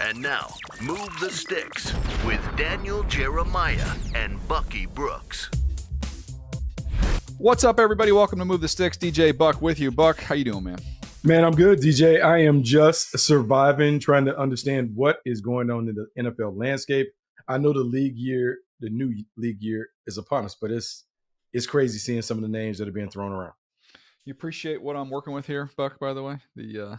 And now, Move the Sticks with Daniel Jeremiah and Bucky Brooks. What's up, everybody? Welcome to Move the Sticks. DJ Buck with you. Buck, how you doing, man? Man, I'm good, DJ. I am just surviving, trying to understand what is going on in the NFL landscape. I know the new league year is upon us, but it's crazy seeing some of the names that are being thrown around. You appreciate what I'm working with here, Buck, by the way? The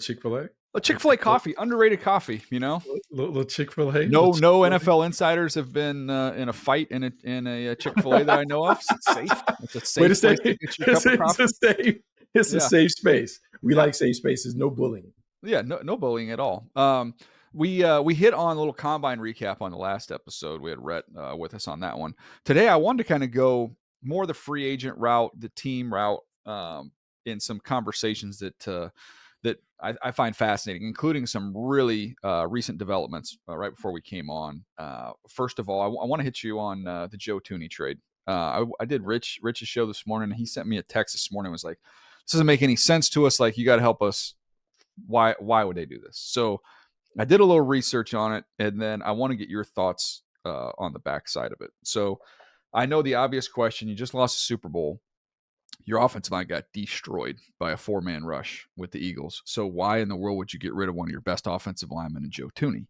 Chick-fil-A? A Chick-fil-A coffee, underrated coffee, you know? Little Chick-fil-A? No NFL insiders have been in a fight in a Chick-fil-A that I know of. It's safe. It's a safe place to get your cup of coffee. It's a safe space. We like safe spaces, no bullying. Yeah, no bullying at all. We hit on a little combine recap on the last episode. We had Rhett with us on that one. Today, I wanted to kind of go more the free agent route, the team route, in some conversations that I find fascinating, including some really recent developments right before we came on. First of all, I want to hit you on the Joe Thuney trade. I did Rich's show this morning, and he sent me a text this morning. Was like, this doesn't make any sense to us. Like, you got to help us. Why would they do this? So I did a little research on it, and then I want to get your thoughts on the backside of it. So I know the obvious question. You just lost the Super Bowl. Your offensive line got destroyed by a 4-man rush with the Eagles. So why in the world would you get rid of one of your best offensive linemen in Joe Thuney?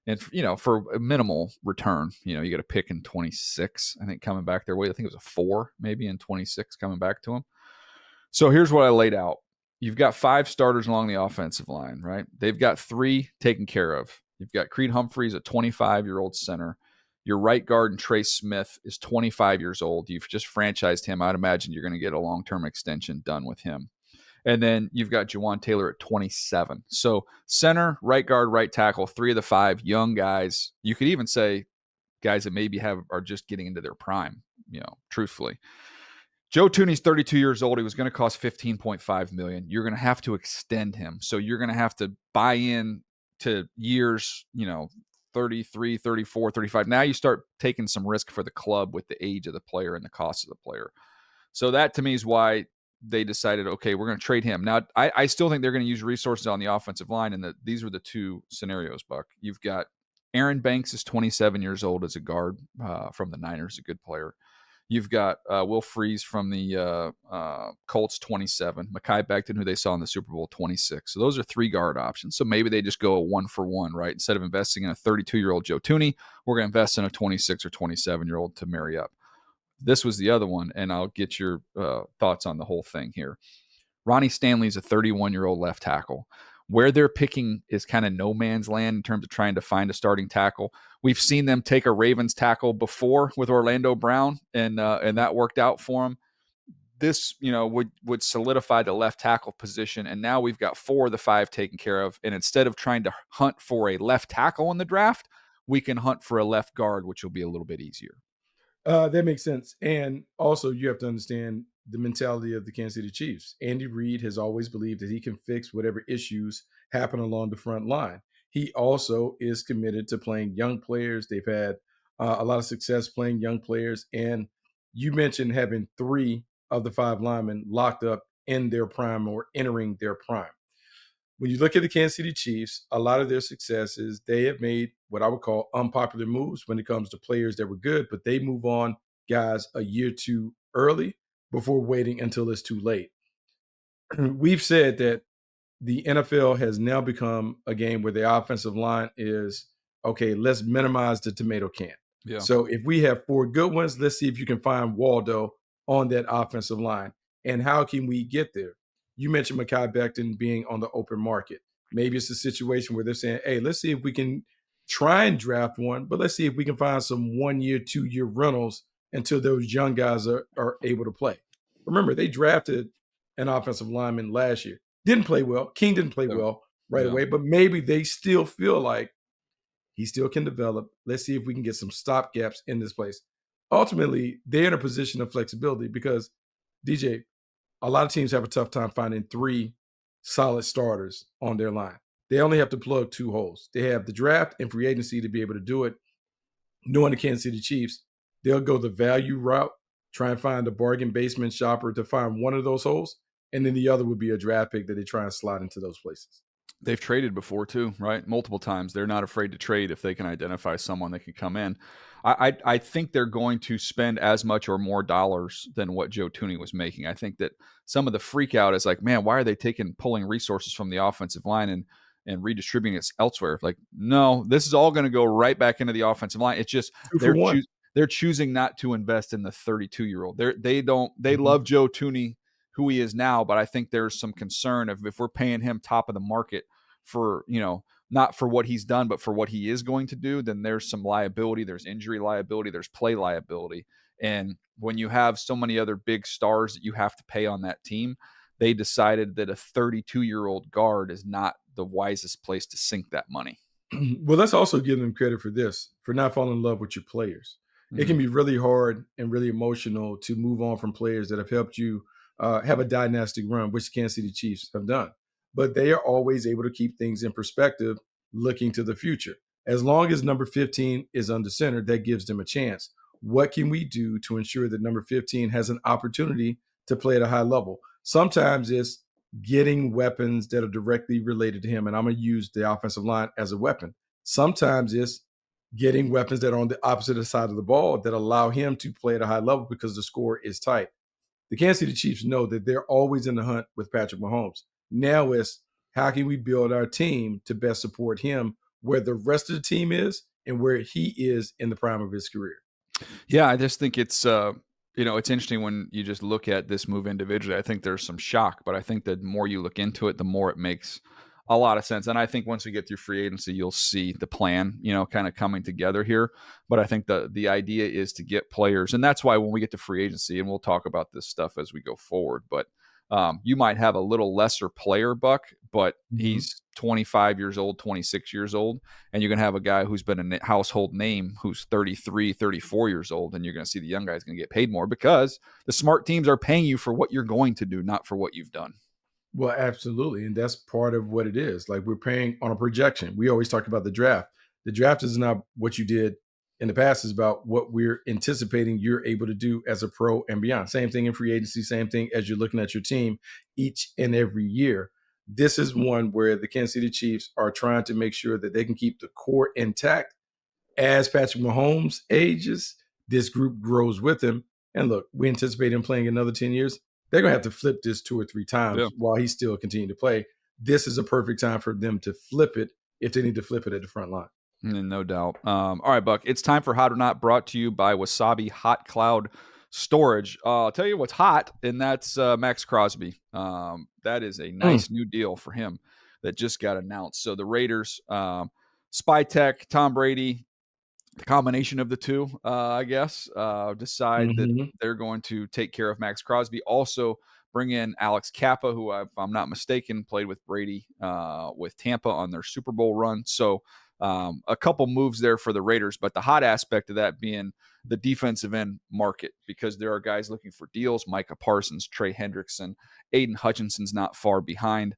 And, for a minimal return, you got a pick in 26, I think, coming back their way. I think it was a 4 maybe in 26 coming back to them. So here's what I laid out. You've got 5 starters along the offensive line, right? They've got 3 taken care of. You've got Creed Humphreys, a 25-year-old center. Your right guard, and Trey Smith, is 25 years old. You've just franchised him. I'd imagine you're going to get a long-term extension done with him. And then you've got Juwan Taylor at 27. So center, right guard, right tackle, 3 of the 5 young guys. You could even say guys that maybe are just getting into their prime, truthfully. Joe Thuney's 32 years old. He was going to cost $15.5 million. You're going to have to extend him. So you're going to have to buy in to years, 33, 34, 35. Now you start taking some risk for the club with the age of the player and the cost of the player. So that to me is why they decided, okay, we're going to trade him. Now, I still think they're going to use resources on the offensive line, and these were the 2 scenarios, Buck. You've got Aaron Banks is 27 years old as a guard from the Niners, a good player. You've got Will Freeze from the Colts, 27. Mekhi Becton, who they saw in the Super Bowl, 26. So those are 3 guard options. So maybe they just go a 1-for-1, right? Instead of investing in a 32-year-old Joe Thuney, we're going to invest in a 26 or 27-year-old to marry up. This was the other one, and I'll get your thoughts on the whole thing here. Ronnie Stanley's a 31-year-old left tackle. Where they're picking is kind of no man's land in terms of trying to find a starting tackle. We've seen them take a Ravens tackle before with Orlando Brown, and that worked out for them. This, would solidify the left tackle position, and now we've got 4 of the 5 taken care of. And instead of trying to hunt for a left tackle in the draft, we can hunt for a left guard, which will be a little bit easier. That makes sense. And also, you have to understand the mentality of the Kansas City Chiefs. Andy Reid has always believed that he can fix whatever issues happen along the front line. He also is committed to playing young players. They've had a lot of success playing young players. And you mentioned having 3 of the 5 linemen locked up in their prime or entering their prime. When you look at the Kansas City Chiefs, a lot of their successes, they have made what I would call unpopular moves when it comes to players that were good, but they move on guys a year too early before waiting until it's too late. We've said that the NFL has now become a game where the offensive line is, okay, let's minimize the tomato can. Yeah. So if we have 4 good ones, let's see if you can find Waldo on that offensive line. And how can we get there? You mentioned Mekhi Becton being on the open market. Maybe it's a situation where they're saying, hey, let's see if we can try and draft one, but let's see if we can find some 1-year, 2-year rentals until those young guys are able to play. Remember, they drafted an offensive lineman last year. Didn't play well. King didn't play well right away, but maybe they still feel like he still can develop. Let's see if we can get some stopgaps in this place. Ultimately, they're in a position of flexibility because, DJ, a lot of teams have a tough time finding 3 solid starters on their line. They only have to plug 2 holes. They have the draft and free agency to be able to do it. Knowing the Kansas City Chiefs, they'll go the value route, try and find a bargain basement shopper to find one of those holes, and then the other would be a draft pick that they try and slide into those places. They've traded before too, right? Multiple times. They're not afraid to trade if they can identify someone that can come in. I think they're going to spend as much or more dollars than what Joe Tooney was making. I think that some of the freak out is like, man, why are they pulling resources from the offensive line and redistributing it elsewhere? Like, no, this is all going to go right back into the offensive line. It's just Two for one. they're choosing not to invest in the 32-year-old. They Mhm. love Joe Tooney, who he is now, but I think there's some concern of if we're paying him top of the market for, not for what he's done, but for what he is going to do, then there's some liability. There's injury liability. There's play liability. And when you have so many other big stars that you have to pay on that team, they decided that a 32-year-old guard is not the wisest place to sink that money. Well, let's also give them credit for this, for not falling in love with your players. It can be really hard and really emotional to move on from players that have helped you have a dynastic run, which the Kansas City Chiefs have done. But they are always able to keep things in perspective, looking to the future. As long as number 15 is under center, that gives them a chance. What can we do to ensure that number 15 has an opportunity to play at a high level? Sometimes it's getting weapons that are directly related to him. And I'm going to use the offensive line as a weapon. Sometimes it's getting weapons that are on the opposite side of the ball that allow him to play at a high level because the score is tight. The Kansas City Chiefs know that they're always in the hunt with Patrick Mahomes. Now it's how can we build our team to best support him where the rest of the team is and where he is in the prime of his career. Yeah, I just think it's it's interesting when you just look at this move individually. I think there's some shock, but I think the more you look into it, the more it makes a lot of sense. And I think once we get through free agency, you'll see the plan, kind of coming together here. But I think the idea is to get players, and that's why when we get to free agency, and we'll talk about this stuff as we go forward, but you might have a little lesser player, Buck, but he's 25 years old, 26 years old, and you're going to have a guy who's been a household name who's 33, 34 years old, and you're going to see the young guy's going to get paid more because the smart teams are paying you for what you're going to do, not for what you've done. Well, absolutely. And that's part of what it is. Like we're paying on a projection. We always talk about the draft. The draft is not what you did in the past, is about what we're anticipating you're able to do as a pro and beyond. Same thing in free agency, same thing as you're looking at your team each and every year. This is one where the Kansas City Chiefs are trying to make sure that they can keep the core intact. As Patrick Mahomes ages, this group grows with him. And look, we anticipate him playing another 10 years. They're going to have to flip this 2 or 3 times while he's still continuing to play. This is a perfect time for them to flip it if they need to flip it at the front line. No doubt. All right, Buck, it's time for Hot or Not, brought to you by Wasabi Hot Cloud Storage. I'll tell you what's hot, and that's Maxx Crosby. That is a nice new deal for him that just got announced. So the Raiders, Spy Tech, Tom Brady, the combination of the two, I guess, decide that they're going to take care of Maxx Crosby. Also bring in Alex Kappa, who, if I'm not mistaken, played with Brady with Tampa on their Super Bowl run. So a couple moves there for the Raiders, but the hot aspect of that being the defensive end market, because there are guys looking for deals. Micah Parsons, Trey Hendrickson, Aiden Hutchinson's not far behind.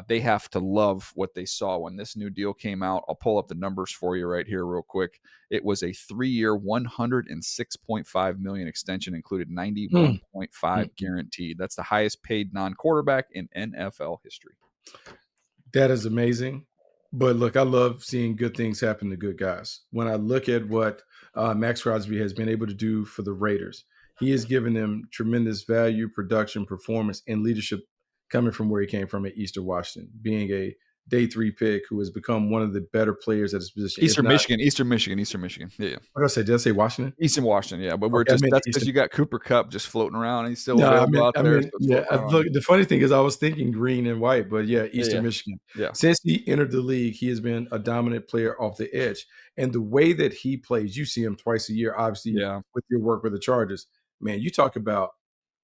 They have to love what they saw when this new deal came out. I'll pull up the numbers for you right here real quick. It was a 3-year, $106.5 million extension, included $91.5 guaranteed. That's the highest paid non-quarterback in NFL history. That is amazing. But look, I love seeing good things happen to good guys. When I look at what Maxx Crosby has been able to do for the Raiders, he has given them tremendous value, production, performance, and leadership coming from where he came from at Eastern Washington, being a day 3 pick who has become one of the better players at his position. Eastern Michigan. Yeah. What did I say Washington? Eastern Washington, yeah. But that's because you got Cooper Kupp just floating around. And he's still available out there. Look, the funny thing is I was thinking green and white, but Eastern Michigan. Yeah. Since he entered the league, he has been a dominant player off the edge. And the way that he plays, you see him twice a year, obviously, with your work with the Chargers. Man, you talk about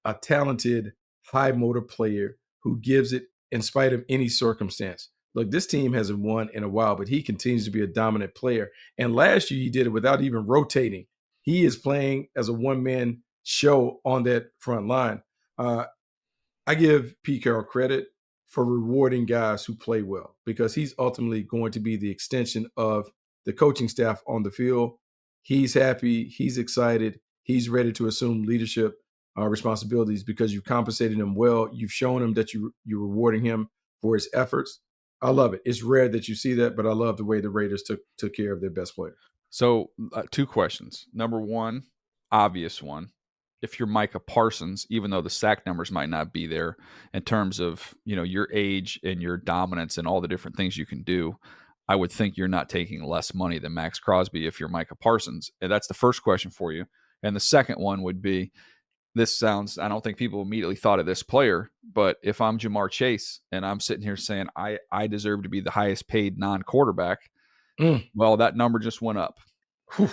a talented, high motor player who gives it in spite of any circumstance. Look, this team hasn't won in a while, but he continues to be a dominant player. And last year he did it without even rotating. He is playing as a one-man show on that front line. I give Pete Carroll credit for rewarding guys who play well, because he's ultimately going to be the extension of the coaching staff on the field. He's happy. He's excited. He's ready to assume leadership responsibilities because you've compensated him well. You've shown him that you're rewarding him for his efforts. I love it. It's rare that you see that, but I love the way the Raiders took care of their best player. So, two questions. Number one, obvious one. If you're Micah Parsons, even though the sack numbers might not be there in terms of, your age and your dominance and all the different things you can do, I would think you're not taking less money than Maxx Crosby if you're Micah Parsons. And that's the first question for you. And the second one would be, I don't think people immediately thought of this player, but if I'm Jamar Chase and I'm sitting here saying I deserve to be the highest paid non-quarterback, well, that number just went up. Whew.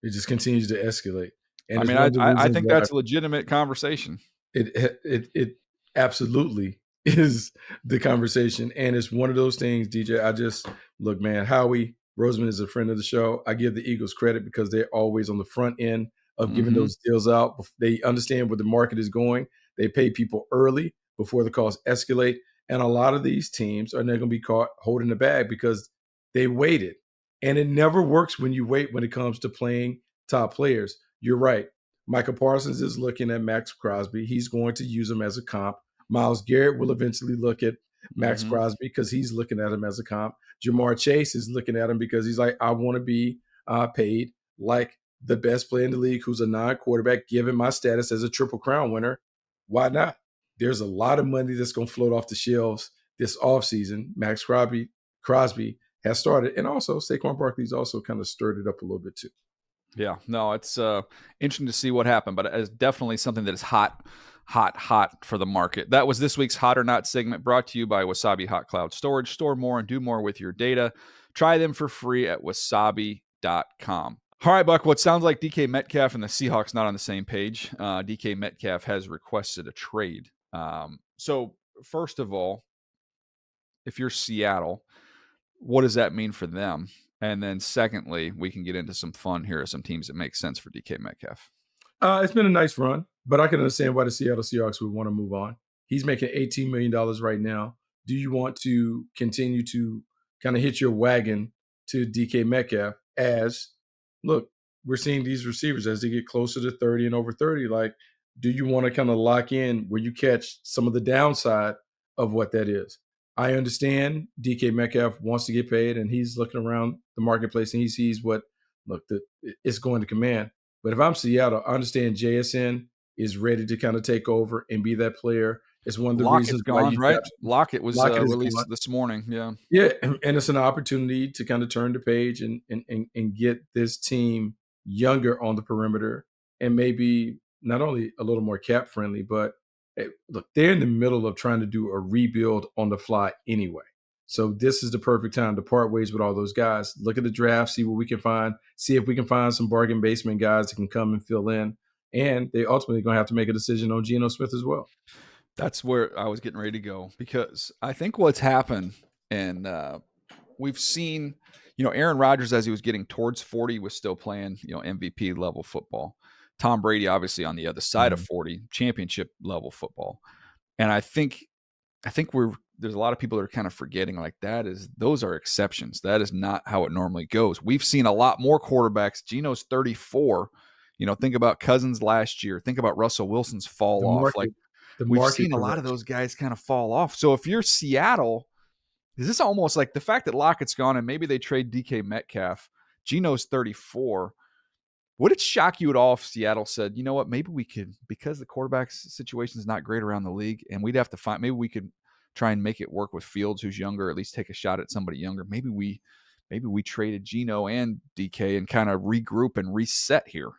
It just continues to escalate. And I it's mean, one of the I reasons think why that's a legitimate conversation. it absolutely is the conversation. And it's one of those things, DJ. I just look, man, Howie Roseman is a friend of the show. I give the Eagles credit because they're always on the front end of giving those deals out. They understand where the market is going. They pay people early before the costs escalate. And a lot of these teams are not going to be caught holding the bag because they waited. And it never works when you wait when it comes to playing top players. You're right. Michael Parsons is looking at Maxx Crosby. He's going to use him as a comp. Myles Garrett will eventually look at Maxx Crosby because he's looking at him as a comp. Jamar Chase is looking at him because he's like, I want to be paid like the best player in the league who's a non-quarterback, given my status as a Triple Crown winner. Why not? There's a lot of money that's going to float off the shelves this offseason. Maxx Crosby has started. And also, Saquon Barkley's also kind of stirred it up a little bit too. Yeah, no, it's interesting to see what happened, but it's definitely something that is hot for the market. That was this week's Hot or Not segment, brought to you by Wasabi Hot Cloud Storage. Store more and do more with your data. Try them for free at wasabi.com. All right, Buck, what sounds like DK Metcalf and the Seahawks not on the same page. DK Metcalf has requested a trade. So first of all, if you're Seattle, what does that mean for them? And then secondly, we can get into some fun here of some teams that make sense for DK Metcalf. It's been a nice run, but I can understand why the Seattle Seahawks would want to move on. He's making $18 million right now. Do you want to continue to kind of hit your wagon to DK Metcalf as, look, we're seeing these receivers as they get closer to 30 and over 30, like, do you want to kind of lock in where you catch some of the downside of what that is? I understand DK Metcalf wants to get paid, and he's looking around the marketplace and he sees what it's going to command. But if I'm Seattle, I understand JSN is ready to kind of take over and be that player. It's one of the Lockett's reasons gone, why you right? Lockett was released gone. this morning. Yeah. Yeah, and it's an opportunity to kind of turn the page and get this team younger on the perimeter and maybe not only a little more cap friendly, but look, they're in the middle of trying to do a rebuild on the fly anyway. So this is the perfect time to part ways with all those guys. Look at the draft, see what we can find, see if we can find some bargain basement guys that can come and fill in. And they ultimately going to have to make a decision on Geno Smith as well. That's where I was getting ready to go, because I think what's happened, and we've seen, Aaron Rodgers, as he was getting towards 40, was still playing, MVP level football. Tom Brady, obviously on the other side of 40, championship level football. And I think there's a lot of people that are kind of forgetting, like, those are exceptions. That is not how it normally goes. We've seen a lot more quarterbacks. Geno's 34. Think about Cousins last year. Think about Russell Wilson's fall off. Like, we've seen a lot of those guys kind of fall off. So if you're Seattle, is this almost like the fact that Lockett's gone and maybe they trade DK Metcalf, Geno's 34? Would it shock you at all if Seattle said, you know what, maybe we could, because the quarterback situation is not great around the league, and we'd have to find, maybe we could try and make it work with Fields, who's younger, at least take a shot at somebody younger. Maybe we traded Geno and DK and kind of regroup and reset here.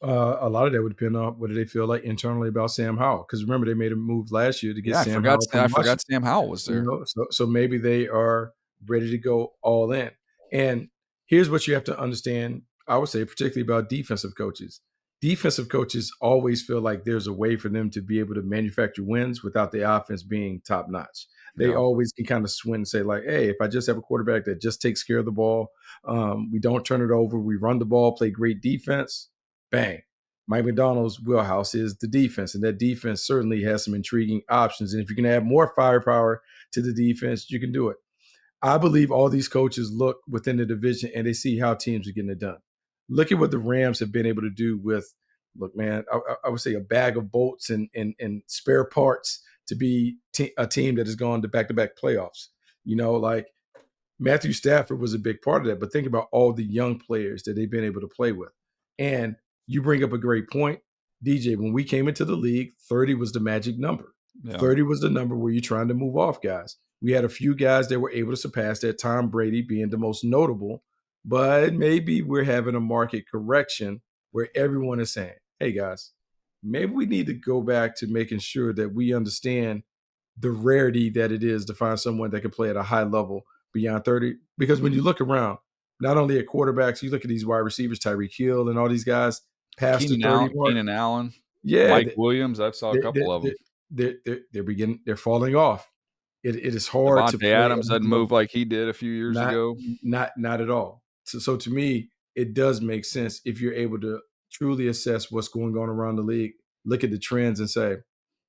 A lot of that would depend on what do they feel like internally about Sam Howell. Because remember, they made a move last year to get Sam Howell. I forgot Sam Howell was there. So maybe they are ready to go all in. And here's what you have to understand, I would say, particularly about defensive coaches. Defensive coaches always feel like there's a way for them to be able to manufacture wins without the offense being top notch. They always can kind of swing and say, like, hey, if I just have a quarterback that just takes care of the ball, we don't turn it over, we run the ball, play great defense, bang. Mike McDonald's wheelhouse is the defense, and that defense certainly has some intriguing options. And if you can add more firepower to the defense, you can do it. I believe all these coaches look within the division and they see how teams are getting it done. Look at what the Rams have been able to do with, look, man, I would say a bag of bolts and spare parts to be a team that has gone to back-to-back playoffs. Like Matthew Stafford was a big part of that. But think about all the young players that they've been able to play with. And you bring up a great point, DJ. When we came into the league, 30 was the magic number. Yeah. 30 was the number where you're trying to move off guys. We had a few guys that were able to surpass that, Tom Brady being the most notable. But maybe we're having a market correction where everyone is saying, hey, guys, maybe we need to go back to making sure that we understand the rarity that it is to find someone that can play at a high level beyond 30. Because when you look around, not only at quarterbacks, you look at these wide receivers, Tyreek Hill and all these guys past the 30 mark. Keenan Allen, Yeah, Mike Williams. I saw a couple of them. They're falling off. It is hard to Devontae play Adams doesn't move like he did a few years ago. Not at all. So to me, it does make sense if you're able to truly assess what's going on around the league, look at the trends and say,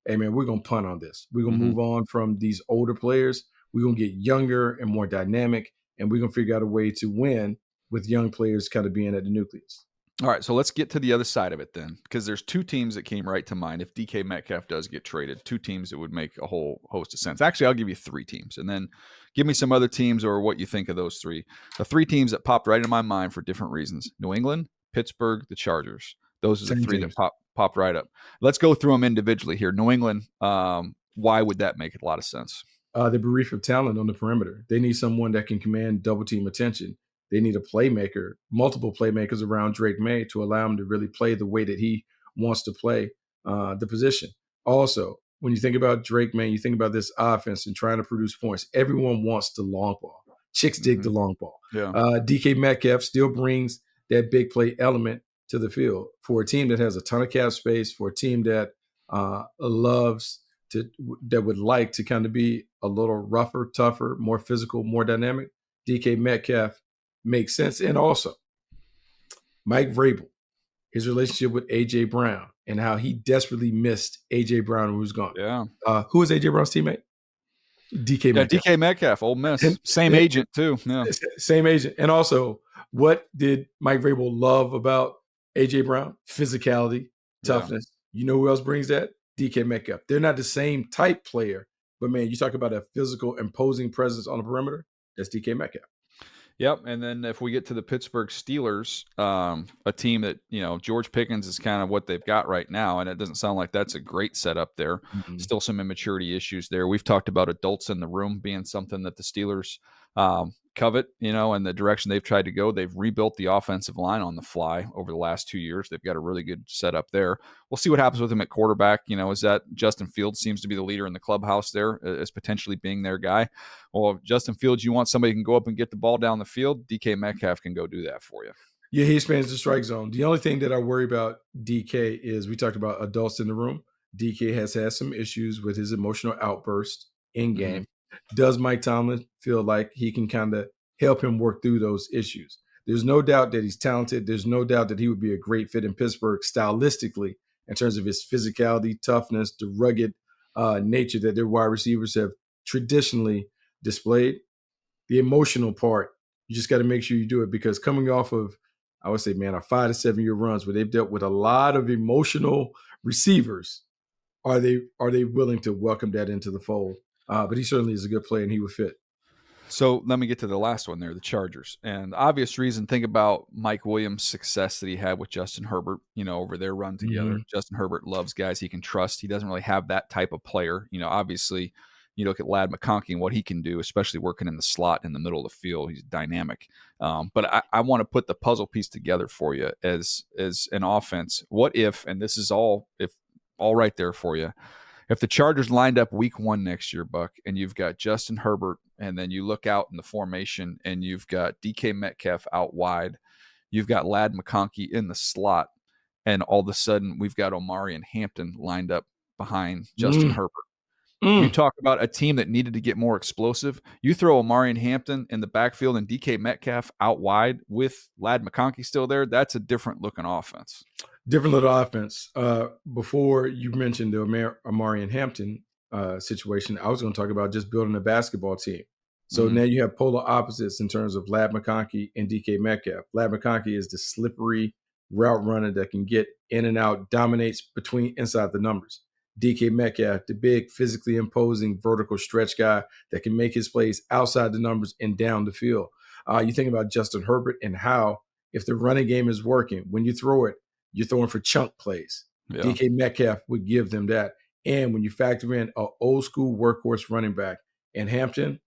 hey, man, we're going to punt on this. We're going to move on from these older players. We're going to get younger and more dynamic, and we're going to figure out a way to win with young players kind of being at the nucleus. All right, so let's get to the other side of it then, because there's two teams that came right to mind. If DK Metcalf does get traded, two teams that would make a whole host of sense. Actually, I'll give you three teams, and then give me some other teams or what you think of those three. The three teams that popped right in my mind for different reasons: New England, Pittsburgh, the Chargers. Those are the three that popped right up. Let's go through them individually here. New England, why would that make a lot of sense? They're bereft of talent on the perimeter. They need someone that can command double team attention. They need a playmaker, multiple playmakers around Drake May to allow him to really play the way that he wants to play the position. Also, when you think about Drake May, you think about this offense and trying to produce points. Everyone wants the long ball. Chicks dig the long ball. Yeah. DK Metcalf still brings that big play element to the field for a team that has a ton of cap space, for a team that that would like to kind of be a little rougher, tougher, more physical, more dynamic. DK Metcalf makes sense. And also, Mike Vrabel, his relationship with A.J. Brown and how he desperately missed A.J. Brown when he was gone. Yeah. Who was A.J. Brown's teammate? DK Metcalf. DK Metcalf, Ole Miss. Same agent, too. Yeah. Same agent. And also, what did Mike Vrabel love about A.J. Brown? Physicality, toughness. Yeah. You know who else brings that? DK Metcalf. They're not the same type player, but, man, you talk about a physical, imposing presence on the perimeter, that's DK Metcalf. Yep, and then if we get to the Pittsburgh Steelers, a team that, George Pickens is kind of what they've got right now, and it doesn't sound like that's a great setup there. Mm-hmm. Still some immaturity issues there. We've talked about adults in the room being something that the Steelers covet, and the direction they've tried to go. They've rebuilt the offensive line on the fly over the last 2 years. They've got a really good setup there. We'll see what happens with him at quarterback. Is that Justin Fields seems to be the leader in the clubhouse there as potentially being their guy. Well, if Justin Fields, you want somebody who can go up and get the ball down the field, DK Metcalf can go do that for you. Yeah, he spans the strike zone. The only thing that I worry about DK is we talked about adults in the room. DK has had some issues with his emotional outburst in game. Mm-hmm. Does Mike Tomlin feel like he can kind of help him work through those issues? There's no doubt that he's talented. There's no doubt that he would be a great fit in Pittsburgh stylistically in terms of his physicality, toughness, the rugged nature that their wide receivers have traditionally displayed. The emotional part, you just got to make sure you do it, because coming off of, I would say, man, a 5 to 7 year runs where they've dealt with a lot of emotional receivers, are they willing to welcome that into the fold? But he certainly is a good player, and he would fit. So let me get to the last one there, the Chargers. And the obvious reason, think about Mike Williams' success that he had with Justin Herbert, over their run together. Mm-hmm. Justin Herbert loves guys he can trust. He doesn't really have that type of player. Obviously, you look at Ladd McConkey and what he can do, especially working in the slot in the middle of the field. He's dynamic. But I want to put the puzzle piece together for you as an offense. What if, and this is all right there for you, if the Chargers lined up week 1 next year, Buck, and you've got Justin Herbert, and then you look out in the formation and you've got DK Metcalf out wide, you've got Ladd McConkey in the slot, and all of a sudden we've got Omari and Hampton lined up behind Justin Herbert. You talk about a team that needed to get more explosive. You throw Omari and Hampton in the backfield and DK Metcalf out wide with Ladd McConkey still there. That's a different looking offense. Different little offense. Before you mentioned the Omari and Hampton situation, I was going to talk about just building a basketball team. So now you have polar opposites in terms of Ladd McConkey and DK Metcalf. Ladd McConkey is the slippery route runner that can get in and out, dominates between inside the numbers. DK Metcalf, the big, physically imposing, vertical stretch guy that can make his plays outside the numbers and down the field. You think about Justin Herbert and how, if the running game is working, when you throw it, you're throwing for chunk plays. Yeah. DK Metcalf would give them that. And when you factor in an old school workhorse running back in Hampton,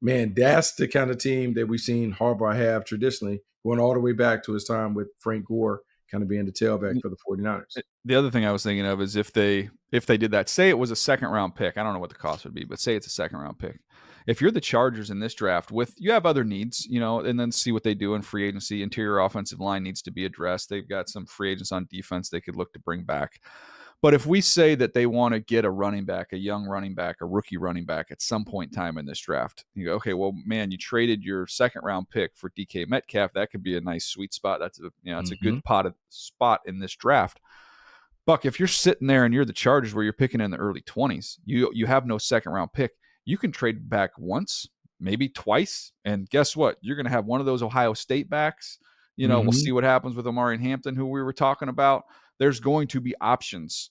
man, that's the kind of team that we've seen Harbaugh have traditionally, going all the way back to his time with Frank Gore kind of being the tailback for the 49ers. The other thing I was thinking of is if they did that, say it was a second round pick. I don't know what the cost would be, but say it's a second round pick. If you're the Chargers in this draft, you have other needs, and then see what they do in free agency. Interior offensive line needs to be addressed. They've got some free agents on defense they could look to bring back. But if we say that they want to get a running back, a young running back, a rookie running back at some point in time in this draft, you go, okay, well, man, you traded your second round pick for DK Metcalf. That could be a nice sweet spot. That's it's a good spot in this draft. Buck, if you're sitting there and you're the Chargers where you're picking in the early 20s, you have no second round pick. You can trade back once, maybe twice, and guess what? You're going to have one of those Ohio State backs. We'll see what happens with Omari and Hampton, who we were talking about. There's going to be options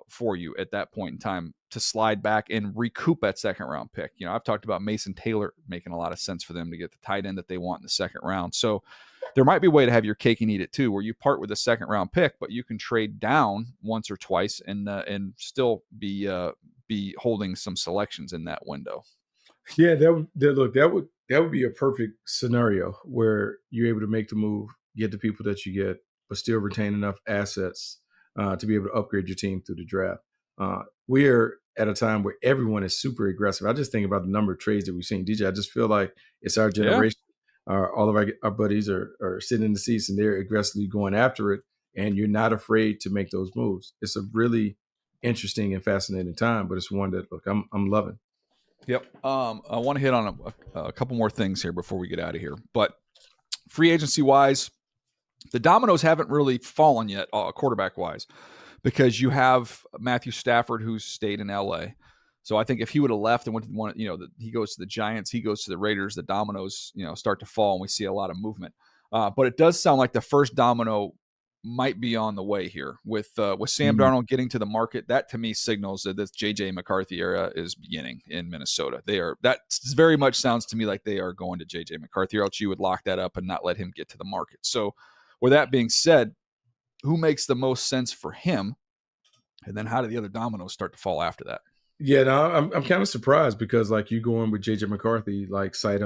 for you at that point in time to slide back and recoup that second round pick. I've talked about Mason Taylor making a lot of sense for them to get the tight end that they want in the second round. So there might be a way to have your cake and eat it too, where you part with a second round pick, but you can trade down once or twice and still be holding some selections in that window. Yeah, that would be a perfect scenario where you're able to make the move, get the people that you get, but still retain enough assets to be able to upgrade your team through the draft. We are at a time where everyone is super aggressive. I just think about the number of trades that we've seen. DJ, I just feel like it's our generation. Yeah. All of our buddies are sitting in the seats and they're aggressively going after it, and you're not afraid to make those moves. It's a really interesting and fascinating time, but it's one that, look, I'm loving. Yep. I want to hit on a couple more things here before we get out of here. But free agency wise, the dominoes haven't really fallen yet, quarterback wise, because you have Matthew Stafford, who's stayed in LA. So I think if he would have left and went to one, he goes to the Giants, he goes to the Raiders, the dominoes, start to fall, and we see a lot of movement. But it does sound like the first domino might be on the way here with Sam Darnold getting to the market. That to me signals that this JJ McCarthy era is beginning in Minnesota. That very much sounds to me like they are going to JJ McCarthy, or else you would lock that up and not let him get to the market. So with that being said, who makes the most sense for him? And then how do the other dominoes start to fall after that? Yeah, no, I'm kind of surprised because like you go in with JJ McCarthy, like sight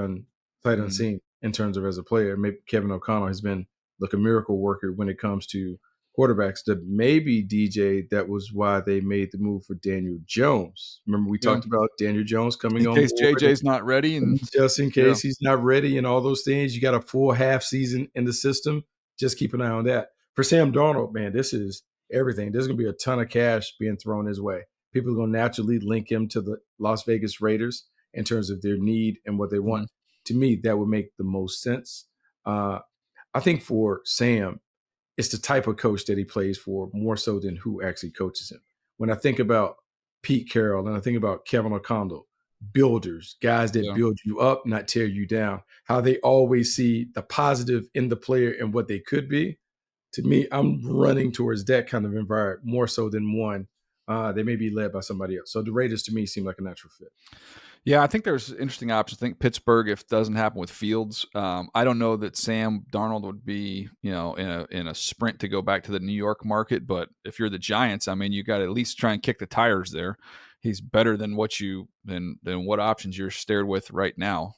unseen in terms of as a player. Maybe Kevin O'Connell has been like a miracle worker when it comes to quarterbacks. That maybe DJ, that was why they made the move for Daniel Jones. Remember we talked about Daniel Jones coming on in case JJ's not ready, and just in case he's not ready and all those things. You got a full half season in the system. Just keep an eye on that. For Sam Darnold, man, this is everything. There's going to be a ton of cash being thrown his way. People are going to naturally link him to the Las Vegas Raiders in terms of their need and what they want. To me, that would make the most sense. I think for Sam, it's the type of coach that he plays for more so than who actually coaches him. When I think about Pete Carroll and I think about Kevin O'Connell, builders, guys that build you up, not tear you down, how they always see the positive in the player and what they could be. To me, I'm running towards that kind of environment more so than one. They may be led by somebody else. So the Raiders, to me, seem like a natural fit. Yeah, I think there's interesting options. I think Pittsburgh, if it doesn't happen with Fields, I don't know that Sam Darnold would be, in a sprint to go back to the New York market. But if you're the Giants, I mean, you got to at least try and kick the tires there. He's better than what options you're stared with right now.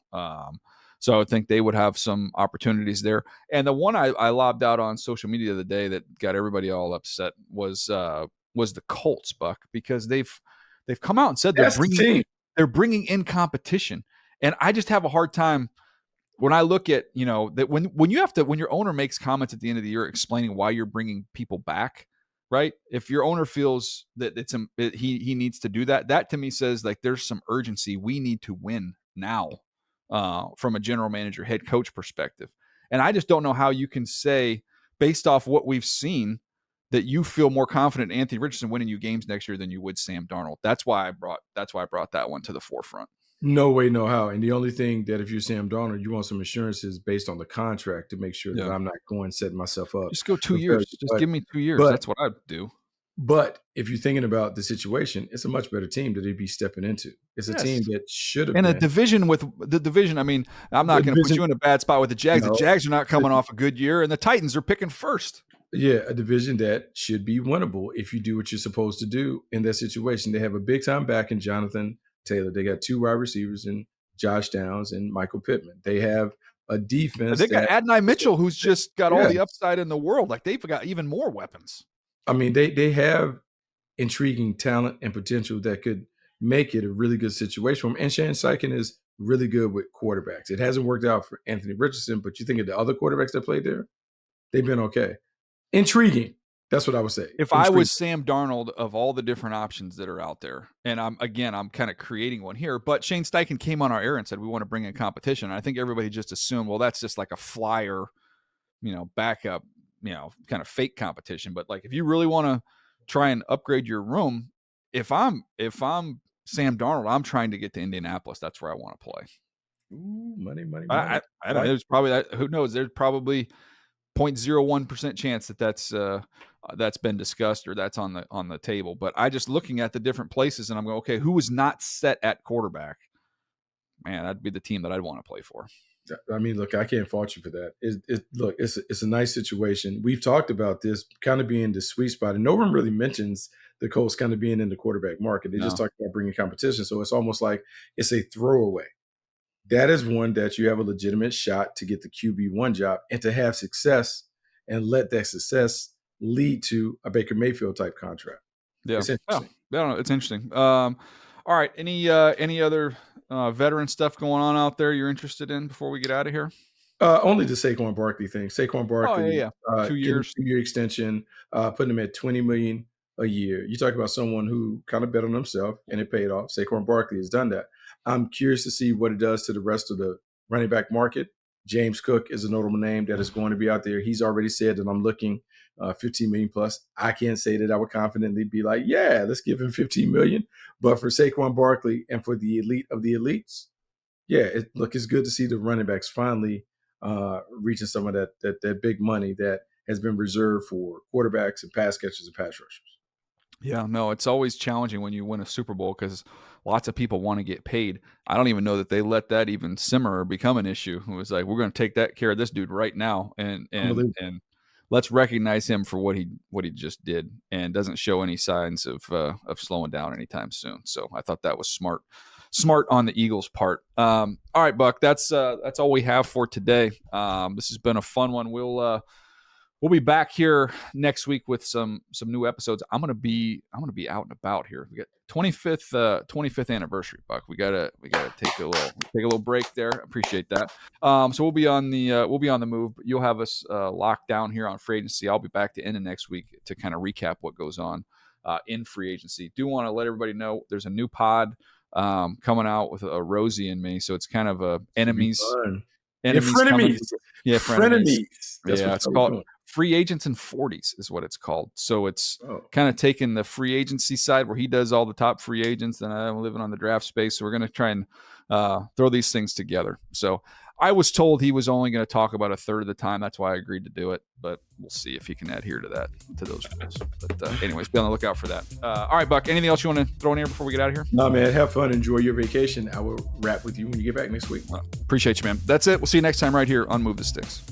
So I would think they would have some opportunities there. And the one I lobbed out on social media the other day that got everybody all upset was the Colts, Buck, because they've come out and said they're bringing in competition. And I just have a hard time when I look at, that when your owner makes comments at the end of the year explaining why you're bringing people back, right? If your owner feels that he needs to do that, that to me says like there's some urgency. We need to win now from a general manager, head coach perspective. And I just don't know how you can say, based off what we've seen, that you feel more confident in Anthony Richardson winning you games next year than you would Sam Darnold. That's why I brought that one to the forefront. No way, no how. And the only thing that if you're Sam Darnold, you want some assurances based on the contract to make sure that I'm not setting myself up. Just go 2 years. Just give me 2 years. That's what I'd do. But if you're thinking about the situation, it's a much better team that they'd be stepping into. It's a team that should have in been. a division with the division. I mean, I'm not The going to put division- you in a bad spot with the Jags. No. The Jags are not coming off a good year, and the Titans are picking first. Yeah, a division that should be winnable if you do what you're supposed to do in that situation. They have a big time back in Jonathan Taylor. They got 2 wide receivers in Josh Downs and Michael Pittman. They have a defense. They got Adonai Mitchell, who's just got all Yeah. the upside in the world. Like, they've got even more weapons. I mean, they have intriguing talent and potential that could make it a really good situation for them. And Shane Steichen is really good with quarterbacks. It hasn't worked out for Anthony Richardson, but you think of the other quarterbacks that played there, they've been okay. Intriguing. That's what I would say. If I was Sam Darnold, of all the different options that are out there, and I'm kind of creating one here, but Shane Steichen came on our air and said, we want to bring in competition. And I think everybody just assumed, well, that's just like a flyer, backup, kind of fake competition. But like, if you really want to try and upgrade your room, if I'm Sam Darnold, I'm trying to get to Indianapolis. That's where I want to play. Ooh, money. I don't know. There's probably that. Who knows? There's probably 0.01% chance that's been discussed or that's on the table. But I just looking at the different places and I'm going, okay, who was not set at quarterback? Man, that'd be the team that I'd want to play for. I mean, look, I can't fault you for that. It's a nice situation. We've talked about this kind of being the sweet spot, and no one really mentions the Colts kind of being in the quarterback market. They just talk about bringing competition. So it's almost like it's a throwaway. That is one that you have a legitimate shot to get the QB1 job and to have success and let that success lead to a Baker Mayfield type contract. Yeah. It's interesting. I don't know. It's interesting. All right. Any other veteran stuff going on out there you're interested in before we get out of here? Only the Saquon Barkley thing. Saquon Barkley, 2 years, 2-year extension, putting him at $20 million a year. You talk about someone who kind of bet on himself and it paid off. Saquon Barkley has done that. I'm curious to see what it does to the rest of the running back market. James Cook is a notable name that is going to be out there. He's already said that I'm looking 15 million plus. I can't say that I would confidently be like, yeah, let's give him 15 million. But for Saquon Barkley and for the elite of the elites, yeah, it's good to see the running backs finally reaching some of that big money that has been reserved for quarterbacks and pass catchers and pass rushers. Yeah, no, it's always challenging when you win a Super Bowl because lots of people want to get paid. I don't even know that they let that even simmer or become an issue. It was like, we're going to take that care of this dude right now, and let's recognize him for what he just did, and doesn't show any signs of slowing down anytime soon. So I thought that was smart on the Eagles' part. All right, Buck, that's all we have for today. This has been a fun one. We'll be back here next week with some new episodes. I'm gonna be out and about here. We got 25th anniversary, Buck. We gotta take a little break there. Appreciate that. So we'll be on the move. But you'll have us locked down here on free agency. I'll be back to end of next week to kind of recap what goes on in free agency. Do want to let everybody know there's a new pod coming out with a Rosie and me. So it's kind of a enemies. Frenemies. Yeah, frenemies. That's yeah, what it's called Free Agents in 40s is what it's called. So it's kind of taking the free agency side where he does all the top free agents, and I'm living on the draft space. So we're going to try and throw these things together. So I was told he was only going to talk about a third of the time. That's why I agreed to do it. But we'll see if he can adhere to those rules. But anyways, be on the lookout for that. All right, Buck, anything else you want to throw in here before we get out of here? No, man. Have fun. Enjoy your vacation. I will wrap with you when you get back next week. Appreciate you, man. That's it. We'll see you next time right here on Move the Sticks.